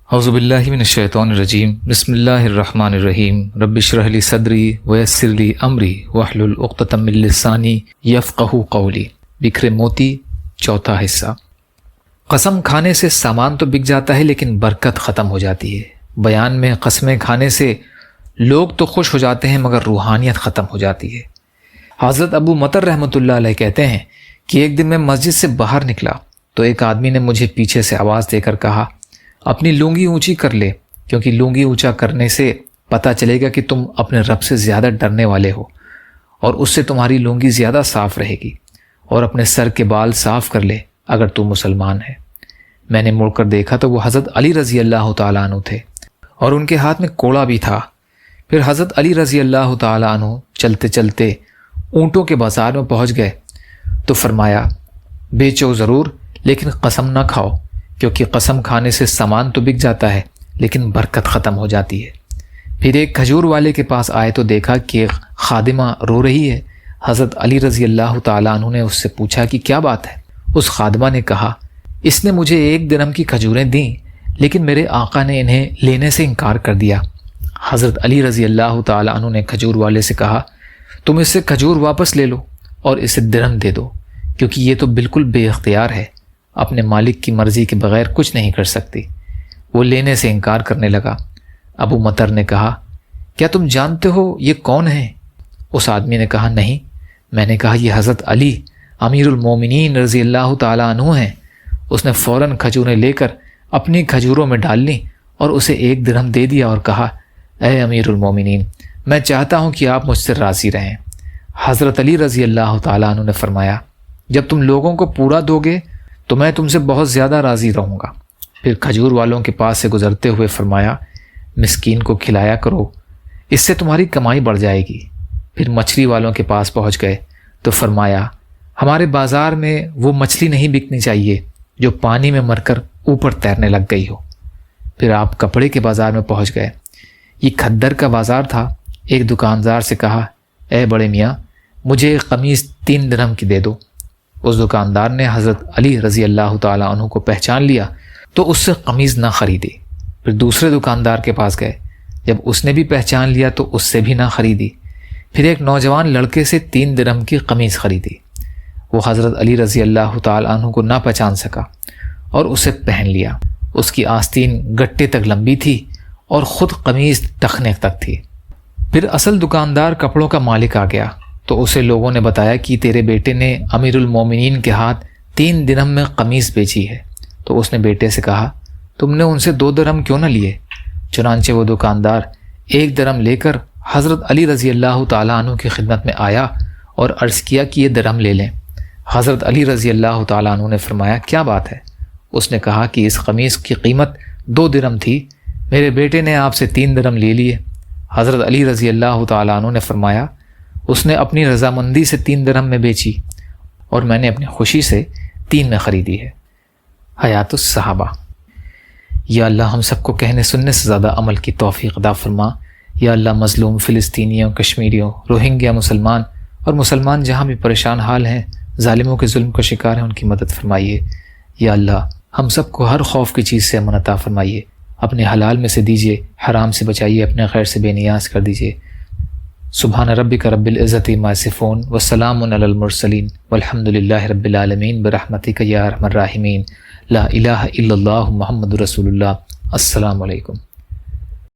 اعوذ باللہ من الشیطان الرجیم بسم اللہ الرحمن الرحیم رب اشرح لی صدری ویسر لی امری واحلل عقدۃ من لسانی یفقہوا قولی۔ بکھرے موتی، چوتھا حصہ۔ قسم کھانے سے سامان تو بک جاتا ہے لیکن برکت ختم ہو جاتی ہے۔ بیان میں قسمیں کھانے سے لوگ تو خوش ہو جاتے ہیں مگر روحانیت ختم ہو جاتی ہے۔ حضرت ابو مطر رحمۃ اللہ علیہ کہتے ہیں کہ ایک دن میں مسجد سے باہر نکلا تو ایک آدمی نے مجھے پیچھے سے آواز دے کر کہا، اپنی لنگی اونچی کر لے، کیونکہ لنگی اونچا کرنے سے پتہ چلے گا کہ تم اپنے رب سے زیادہ ڈرنے والے ہو، اور اس سے تمہاری لنگی زیادہ صاف رہے گی۔ اور اپنے سر کے بال صاف کر لے اگر تو مسلمان ہے۔ میں نے مڑ کر دیکھا تو وہ حضرت علی رضی اللہ تعالیٰ عنہ تھے اور ان کے ہاتھ میں کوڑا بھی تھا۔ پھر حضرت علی رضی اللہ تعالیٰ عنہ چلتے چلتے اونٹوں کے بازار میں پہنچ گئے تو فرمایا، بیچو ضرور لیکن قسم نہ کھاؤ، کیونکہ قسم کھانے سے سامان تو بک جاتا ہے لیکن برکت ختم ہو جاتی ہے۔ پھر ایک کھجور والے کے پاس آئے تو دیکھا کہ ایک خادمہ رو رہی ہے۔ حضرت علی رضی اللہ تعالیٰ عنہ نے اس سے پوچھا کہ کیا بات ہے؟ اس خادمہ نے کہا، اس نے مجھے 1 درہم کی کھجوریں دیں لیکن میرے آقا نے انہیں لینے سے انکار کر دیا۔ حضرت علی رضی اللہ تعالیٰ عنہ نے کھجور والے سے کہا، تم اس سے کھجور واپس لے لو اور اسے درہم دے دو، کیونکہ یہ تو بالکل بے اختیار ہے، اپنے مالک کی مرضی کے بغیر کچھ نہیں کر سکتی۔ وہ لینے سے انکار کرنے لگا۔ ابو مطر نے کہا، کیا تم جانتے ہو یہ کون ہے؟ اس آدمی نے کہا، نہیں۔ میں نے کہا، یہ حضرت علی امیر المومنین رضی اللہ تعالیٰ عنہ ہیں۔ اس نے فوراً کھجوریں لے کر اپنی کھجوروں میں ڈال لیں اور اسے 1 درہم دے دیا اور کہا، اے امیر المومنین، میں چاہتا ہوں کہ آپ مجھ سے راضی رہیں۔ حضرت علی رضی اللہ تعالیٰ عنہ نے فرمایا، جب تم لوگوں کو پورا دو گے تو میں تم سے بہت زیادہ راضی رہوں گا۔ پھر کھجور والوں کے پاس سے گزرتے ہوئے فرمایا، مسکین کو کھلایا کرو، اس سے تمہاری کمائی بڑھ جائے گی۔ پھر مچھلی والوں کے پاس پہنچ گئے تو فرمایا، ہمارے بازار میں وہ مچھلی نہیں بکنی چاہیے جو پانی میں مر کر اوپر تیرنے لگ گئی ہو۔ پھر آپ کپڑے کے بازار میں پہنچ گئے۔ یہ کھدر کا بازار تھا۔ ایک دکاندار سے کہا، اے بڑے میاں، مجھے ایک قمیض 3 درہم کی دے دو۔ اس دکاندار نے حضرت علی رضی اللہ تعالیٰ عنہ کو پہچان لیا تو اس سے قمیض نہ خریدی۔ پھر دوسرے دکاندار کے پاس گئے، جب اس نے بھی پہچان لیا تو اس سے بھی نہ خریدی۔ پھر ایک نوجوان لڑکے سے 3 درہم کی قمیض خریدی۔ وہ حضرت علی رضی اللہ تعالیٰ عنہ کو نہ پہچان سکا اور اسے پہن لیا۔ اس کی آستین گٹے تک لمبی تھی اور خود قمیض ٹخنے تک تھی۔ پھر اصل دکاندار کپڑوں کا مالک آ گیا تو اسے لوگوں نے بتایا کہ تیرے بیٹے نے امیر المومنین کے ہاتھ 3 درہم میں قمیض بیچی ہے۔ تو اس نے بیٹے سے کہا، تم نے ان سے 2 درہم کیوں نہ لیے؟ چنانچہ وہ دکاندار 1 درہم لے کر حضرت علی رضی اللہ تعالیٰ عنہ کی خدمت میں آیا اور عرض کیا کہ یہ درہم لے لیں۔ حضرت علی رضی اللہ تعالیٰ عنہ نے فرمایا، کیا بات ہے؟ اس نے کہا کہ اس قمیض کی قیمت 2 درہم تھی، میرے بیٹے نے آپ سے 3 درہم لے لیے۔ حضرت علی رضی اللہ تعالیٰ عنہ نے فرمایا، اس نے اپنی رضامندی سے 3 درہم میں بیچی اور میں نے اپنی خوشی سے 3 میں خریدی ہے۔ حیات الصحابہ۔ یا اللہ ہم سب کو کہنے سننے سے زیادہ عمل کی توفیق عطا فرما۔ یا اللہ مظلوم فلسطینیوں، کشمیریوں، روہنگیا مسلمان اور مسلمان جہاں بھی پریشان حال ہیں، ظالموں کے ظلم کا شکار ہیں، ان کی مدد فرمائیے۔ یا اللہ ہم سب کو ہر خوف کی چیز سے امن عطا فرمائیے، اپنے حلال میں سے دیجیے، حرام سے بچائیے، اپنے خیر سے بے نیاز کر دیجیے۔ سبحان ربک رب العزت عما یصفون وسلام علی المرسلین والحمد للہ رب العالمین برحمتک یا ارحم الراحمین۔ لا الہ الا اللہ محمد رسول اللہ۔ السلام علیکم۔